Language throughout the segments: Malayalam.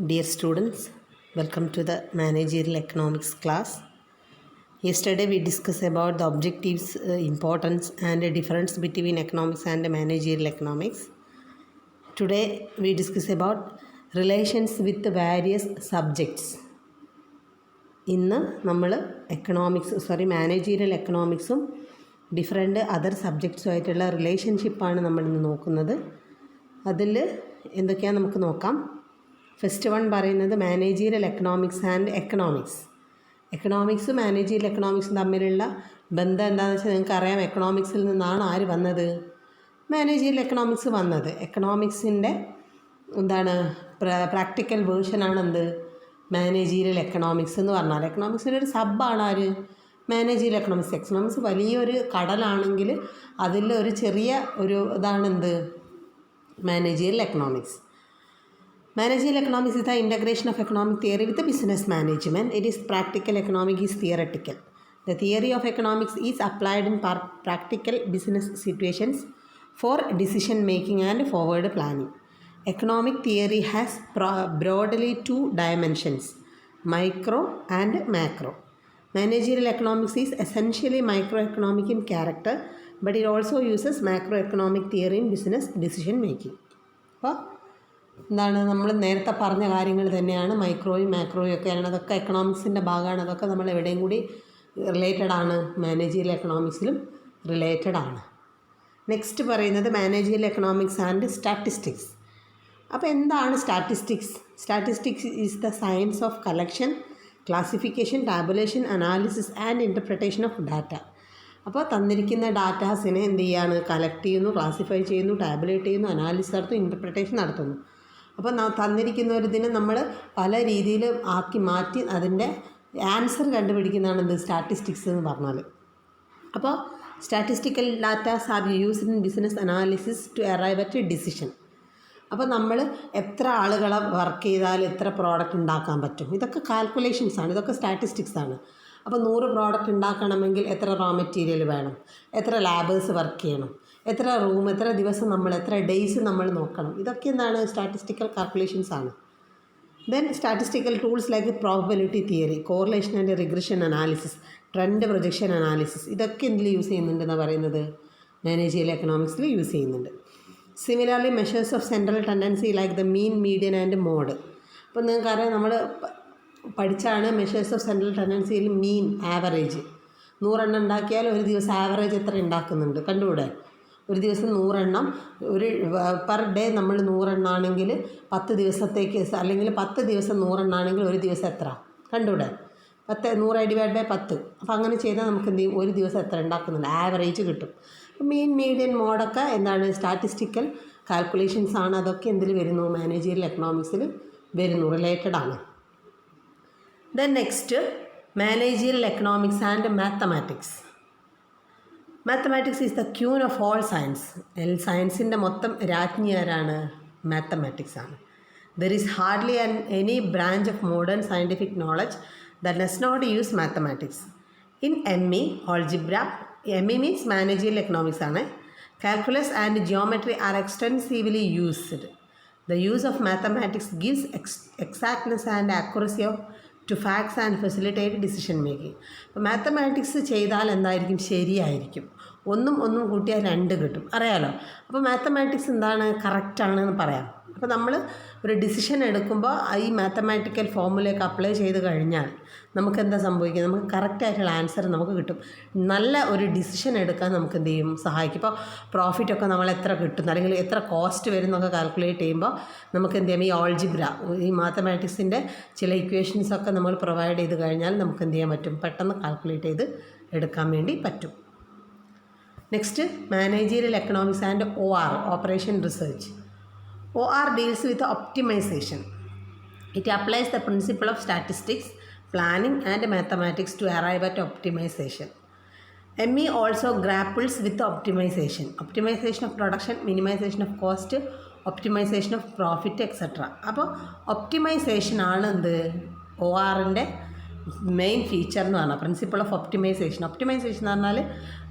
Dear students, welcome to the Managerial Economics class. Yesterday we discussed about the objectives, importance and the difference between economics and managerial economics. Today we discuss about relations with various subjects. ഇന്ന് നമ്മൾ മാനേജീരിയൽ എക്കണോമിക്സും ഡിഫറെൻറ്റ് അതർ സബ്ജക്ട്സുമായിട്ടുള്ള റിലേഷൻഷിപ്പാണ് നമ്മളിന്ന് നോക്കുന്നത്. അതിൽ എന്തൊക്കെയാണ് നമുക്ക് നോക്കാം. ഫസ്റ്റ് വൺ പറയുന്നത് മാനേജീരിയൽ എക്കണോമിക്സ് ആൻഡ് എക്കണോമിക്സും മാനേജീരിയൽ എക്കണോമിക്സും തമ്മിലുള്ള ബന്ധം എന്താണെന്ന് വെച്ചാൽ നിങ്ങൾക്കറിയാം. എക്കണോമിക്സിൽ നിന്നാണ് ആര് വന്നത്? മാനേജീരിയൽ എക്കണോമിക്സ് വന്നത്. എക്കണോമിക്സിൻ്റെ പ്രാക്ടിക്കൽ വേർഷനാണ് എന്ത്? മാനേജീരിയൽ എക്കണോമിക്സ് എന്ന് പറഞ്ഞാൽ എക്കണോമിക്സിൻ്റെ ഒരു സബ്ബാണ് ആര്? Managerial economics. എക്കണോമിക്സ് വലിയൊരു കടലാണെങ്കിൽ അതിൽ ഒരു ചെറിയ ഒരു ഇതാണെന്ത്? Managerial economics. Managerial economics is the integration of economic theory with the business management. It is practical, economic is theoretical. The theory of economics is applied in practical business situations for decision making and forward planning. Economic theory has broadly two dimensions, micro and macro. Managerial economics is essentially microeconomic in character, but it also uses macroeconomic theory in business decision making. നമ്മൾ നേരത്തെ പറഞ്ഞ കാര്യങ്ങൾ തന്നെയാണ്. മൈക്രോയും മാക്രോയും ഒക്കെയാണ്. അതൊക്കെ എക്കണോമിക്സിൻ്റെ ഭാഗമാണ്. അതൊക്കെ നമ്മൾ എവിടെയും കൂടി റിലേറ്റഡ് ആണ്. മാനേജീരിയൽ എക്കണോമിക്സിലും റിലേറ്റഡ് ആണ്. നെക്സ്റ്റ് പറയുന്നത് മാനേജീരിയൽ എക്കണോമിക്സ് ആൻഡ് സ്റ്റാറ്റിസ്റ്റിക്സ്. അപ്പോൾ എന്താണ് statistics? Statistics is the science of collection, classification, tabulation, analysis and interpretation of data. അപ്പോൾ തന്നിരിക്കുന്ന ഡാറ്റാസിനെ എന്ത് ചെയ്യാണ്? കളക്ട് ചെയ്യുന്നു, ക്ലാസിഫൈ ചെയ്യുന്നു, ടാബുലേറ്റ് ചെയ്യുന്നു, അനാലിസിസ് നടത്തുന്നു, ഇൻ്റർപ്രിട്ടേഷൻ നടത്തുന്നു. അപ്പോൾ തന്നിരിക്കുന്ന ഒരു ഇതിനെ നമ്മൾ പല രീതിയിൽ ആക്കി മാറ്റി അതിൻ്റെ ആൻസർ കണ്ടുപിടിക്കുന്നതാണ് എന്ത്? സ്റ്റാറ്റിസ്റ്റിക്സ് എന്ന് പറഞ്ഞാൽ. അപ്പോൾ statistical datas are used in business analysis to arrive at a decision. അപ്പോൾ നമ്മൾ എത്ര ആളുകളെ വർക്ക് ചെയ്താൽ എത്ര പ്രോഡക്റ്റ് ഉണ്ടാക്കാൻ പറ്റും, ഇതൊക്കെ കാൽക്കുലേഷൻസ് ആണ്. ഇതൊക്കെ സ്റ്റാറ്റിസ്റ്റിക്സ് ആണ്. അപ്പോൾ 100 പ്രോഡക്റ്റ് ഉണ്ടാക്കണമെങ്കിൽ എത്ര റോ മെറ്റീരിയൽ വേണം, എത്ര ലാബേഴ്സ് വർക്ക് ചെയ്യണം, എത്ര റൂം, എത്ര ദിവസം നമ്മൾ, എത്ര ഡേയ്സ് നമ്മൾ നോക്കണം. ഇതൊക്കെ എന്താണ്? സ്റ്റാറ്റിസ്റ്റിക്കൽ കാൽക്കുലേഷൻസ് ആണ്. Then statistical tools like probability theory, correlation and regression analysis, trend projection analysis, ഇതൊക്കെ എന്തിൽ യൂസ് ചെയ്യുന്നുണ്ടെന്നാണ് പറയുന്നത്? മാനേജീരിയൽ എക്കണോമിക്സിൽ യൂസ് ചെയ്യുന്നുണ്ട്. Similarly measures of central tendency like the mean, median and mode. അപ്പോൾ നിങ്ങൾക്കറിയാം, നമ്മൾ പഠിച്ചാണ് മെഷേഴ്സ് ഓഫ് സെൻട്രൽ ടെൻഡൻസിയിൽ മീൻ, ആവറേജ്. 100 എണ്ണം ഉണ്ടാക്കിയാൽ ഒരു ദിവസം ആവറേജ് എത്ര ഉണ്ടാക്കുന്നുണ്ട് കണ്ടുകൂടെ? ഒരു ദിവസം 100 എണ്ണം, ഒരു പെർ ഡേ നമ്മൾ 100 എണ്ണമാണെങ്കിൽ 10 ദിവസത്തേക്ക്, അല്ലെങ്കിൽ 10 ദിവസം 100 എണ്ണമാണെങ്കിൽ ഒരു ദിവസം എത്ര കണ്ടുകൂടെ? 100 ഡിവൈഡ് ബൈ 10. അപ്പോൾ അങ്ങനെ ചെയ്താൽ നമുക്ക് എന്ത് ചെയ്യും? ഒരു ദിവസം എത്ര ഉണ്ടാക്കുന്നുണ്ട് ആവറേജ് കിട്ടും. മീൻ, മീഡിയൻ, മോഡൊക്കെ എന്താണ്? സ്റ്റാറ്റിസ്റ്റിക്കൽ കാൽക്കുലേഷൻസ് ആണ്. അതൊക്കെ എന്തിൽ വരുന്നു? മാനേജീരിയൽ എക്കണോമിക്സിൽ വരുന്നു, റിലേറ്റഡ് ആണ്. Then next managerial economics and mathematics. Mathematics is the queen of all science. സയൻസിൻ്റെ മൊത്തം രാജ്ഞി ആരാണ്? മാത്തമാറ്റിക്സ് ആണ്. There is hardly any branch of modern scientific knowledge that does not use mathematics. In ME algebra, ME means managerial economics ആണ്. Calculus and geometry are extensively used. The use of mathematics gives exactness and accuracy to facts and facilitate decision making. അപ്പോൾ മാത്തമാറ്റിക്സ് ചെയ്താൽ എന്തായിരിക്കും? ശരിയായിരിക്കും. ഒന്നും കൂട്ടിയാൽ 2 കിട്ടും, അറിയാലോ. അപ്പോൾ മാത്തമാറ്റിക്സ് എന്താണ്? കറക്റ്റാണെന്ന് പറയാം. അപ്പോൾ നമ്മൾ ഒരു ഡിസിഷൻ എടുക്കുമ്പോൾ ഈ മാത്തമാറ്റിക്കൽ ഫോമുലേക്ക് അപ്ലൈ ചെയ്ത് കഴിഞ്ഞാൽ നമുക്ക് എന്താ സംഭവിക്കുക? നമുക്ക് കറക്റ്റായിട്ടുള്ള ആൻസർ നമുക്ക് കിട്ടും. നല്ല ഒരു ഡിസിഷൻ എടുക്കാൻ നമുക്ക് എന്ത് ചെയ്യും? സഹായിക്കും. ഇപ്പോൾ പ്രോഫിറ്റൊക്കെ നമ്മൾ എത്ര കിട്ടുന്നു, അല്ലെങ്കിൽ എത്ര കോസ്റ്റ് വരും എന്നൊക്കെ കാൽക്കുലേറ്റ് ചെയ്യുമ്പോൾ നമുക്ക് എന്ത് ചെയ്യാം? ഈ ഓൾജിബ്ര, ഈ മാത്തമാറ്റിക്സിൻ്റെ ചില ഇക്വേഷൻസൊക്കെ നമ്മൾ പ്രൊവൈഡ് ചെയ്ത് കഴിഞ്ഞാൽ നമുക്ക് എന്ത് ചെയ്യാൻ പറ്റും? പെട്ടെന്ന് കാൽക്കുലേറ്റ് ചെയ്ത് എടുക്കാൻ വേണ്ടി പറ്റും. Next managerial economics and OR, operation research. OR deals with optimization. It applies the principle of statistics, planning and mathematics to arrive at optimization. ME also grapples with optimization. Optimization of production, minimization of cost, optimization of profit, etc. അപ്പോൾ ഒപ്റ്റിമൈസേഷൻ ആണ് എന്ത്? ORൻ്റെ മെയിൻ ഫീച്ചർ എന്ന് പറഞ്ഞാൽ പ്രിൻസിപ്പിൾ ഓഫ് ഒപ്റ്റിമൈസേഷൻ. ഒപ്റ്റിമൈസേഷൻ എന്ന് പറഞ്ഞാൽ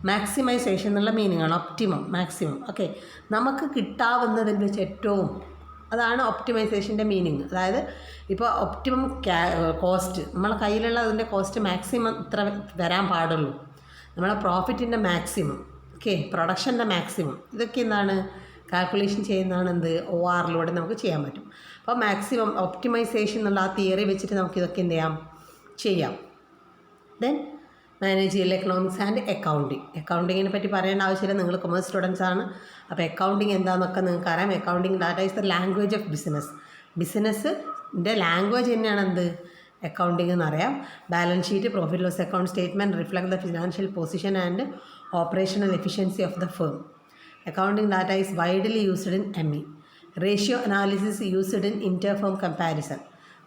മാക്സിമൈസേഷൻ എന്നുള്ള മീനിങ് ആണ്. Optimum, maximum. ഓക്കെ, നമുക്ക് കിട്ടാവുന്നതിൽ വെച്ച് ഏറ്റവും അതാണ് ഒപ്റ്റിമൈസേഷൻ്റെ മീനിങ്. അതായത് ഇപ്പോൾ ഒപ്റ്റിമം കോസ്റ്റ്, നമ്മളെ കയ്യിലുള്ള അതിൻ്റെ കോസ്റ്റ് മാക്സിമം ഇത്ര വരാൻ പാടുള്ളൂ, നമ്മളെ പ്രോഫിറ്റിൻ്റെ മാക്സിമം, ഓക്കെ, പ്രൊഡക്ഷൻ്റെ മാക്സിമം, ഇതൊക്കെ എന്താണ് കാൽക്കുലേഷൻ ചെയ്യുന്നതാണ് എന്ത് OR നമുക്ക് ചെയ്യാൻ പറ്റും. അപ്പോൾ മാക്സിമം ഒപ്റ്റിമൈസേഷൻ എന്നുള്ള ആ തിയറി വെച്ചിട്ട് നമുക്കിതൊക്കെ എന്ത് ചെയ്യാം. ദെൻ മാനേജിയൽ എക്കണോമിക്സ് ആൻഡ് അക്കൗണ്ടിങ്ങിനെ പറ്റി പറയേണ്ട ആവശ്യമില്ല, നിങ്ങൾ കൊമേഴ്സ് സ്റ്റുഡൻസ് ആണ്. അപ്പോൾ അക്കൗണ്ടിങ് എന്താണെന്നൊക്കെ നിങ്ങൾക്ക് അറിയാം. Accounting data is the language of ബിസിനസ്സിൻ്റെ ലാംഗ്വേജ് തന്നെയാണ് എന്ത് അക്കൗണ്ടിങ് എന്നറിയാം. Balance sheet, profit loss account statement reflect the financial position and operational efficiency of the firm. Accounting data is widely used in ME. Ratio analysis used in inter-firm comparison.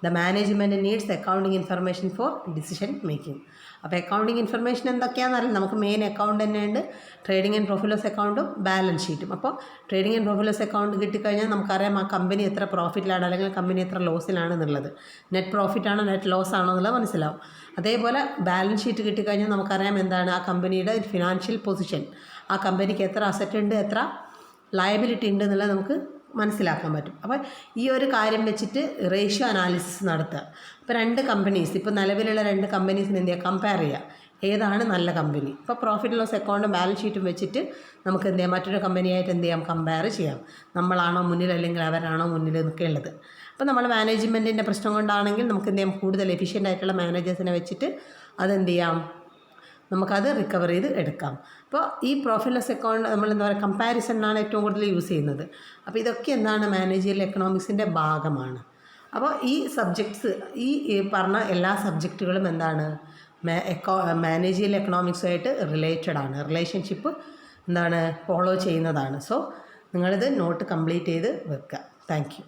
The management needs accounting information for decision making. അപ്പോൾ അക്കൗണ്ടിങ് ഇൻഫർമേഷൻ എന്തൊക്കെയാണെന്നറിയാം. നമുക്ക് മെയിൻ അക്കൗണ്ട് തന്നെയുണ്ട്, ട്രേഡിംഗ് ആൻഡ് പ്രോഫിറ്റ് ലോസ് അക്കൗണ്ടും ബാലൻസ് ഷീറ്റും. അപ്പോൾ trading and profit loss account കിട്ടിക്കഴിഞ്ഞാൽ നമുക്കറിയാം ആ കമ്പനി എത്ര പ്രോഫിറ്റിലാണ് അല്ലെങ്കിൽ കമ്പനി എത്ര ലോസിലാണ് എന്നുള്ളത്, നെറ്റ് പ്രോഫിറ്റാണോ നെറ്റ് ലോസ് ആണോ എന്നുള്ളത് മനസ്സിലാവും. അതേപോലെ ബാലൻസ് ഷീറ്റ് കിട്ടിക്കഴിഞ്ഞാൽ നമുക്കറിയാം എന്താണ് ആ കമ്പനിയുടെ ഫിനാൻഷ്യൽ പൊസിഷൻ, ആ കമ്പനിക്ക് എത്ര അസറ്റ് ഉണ്ട് എത്ര ലയബിലിറ്റി ഉണ്ട് എന്നുള്ളത് നമുക്ക് മനസ്സിലാക്കാൻ പറ്റും. അപ്പോൾ ഈ ഒരു കാര്യം വെച്ചിട്ട് റേഷ്യോ അനാലിസിസ് നടത്തുക. ഇപ്പോൾ 2 കമ്പനീസ്, ഇപ്പോൾ നിലവിലുള്ള 2 കമ്പനീസിന് എന്ത് ചെയ്യുക, കമ്പയർ ചെയ്യുക, ഏതാണ് നല്ല കമ്പനി. ഇപ്പോൾ പ്രോഫിറ്റ് ലോസ് അക്കൗണ്ടും ബാലൻസ് ഷീറ്റും വെച്ചിട്ട് നമുക്ക് എന്ത് ചെയ്യാം, മറ്റൊരു കമ്പനിയായിട്ട് എന്ത് ചെയ്യാം, കമ്പയർ ചെയ്യാം. നമ്മളാണോ മുന്നിൽ അല്ലെങ്കിൽ അവരാണോ മുന്നിൽ എന്നൊക്കെ ഉള്ളത്. അപ്പോൾ നമ്മൾ മാനേജ്മെൻറ്റിൻ്റെ പ്രശ്നം കൊണ്ടാണെങ്കിൽ നമുക്ക് എന്ത് ചെയ്യാം, കൂടുതൽ എഫിഷ്യൻ്റ് ആയിട്ടുള്ള മാനേജേഴ്സിനെ വെച്ചിട്ട് അതെന്ത് ചെയ്യാം, നമുക്കത് റിക്കവർ ചെയ്ത് എടുക്കാം. അപ്പോൾ ഈ പ്രോഫിറ്റ് ലോസ് അക്കൗണ്ട് നമ്മൾ എന്താ പറയുക, കമ്പാരിസണിനാണ് ഏറ്റവും കൂടുതൽ യൂസ് ചെയ്യുന്നത്. അപ്പോൾ ഇതൊക്കെ എന്താണ് മാനേജിയൽ എക്കണോമിക്സിൻ്റെ ഭാഗമാണ്. അപ്പോൾ ഈ സബ്ജക്ട്സ്, ഈ പറഞ്ഞ എല്ലാ സബ്ജക്റ്റുകളും എന്താണ് മാനേജിയൽ എക്കണോമിക്സുമായിട്ട് റിലേറ്റഡ് ആണ്, റിലേഷൻഷിപ്പ് എന്താണ് ഫോളോ ചെയ്യുന്നതാണ്. സോ നിങ്ങളിത് നോട്ട് കംപ്ലീറ്റ് ചെയ്ത് വെക്കുക. Thank you.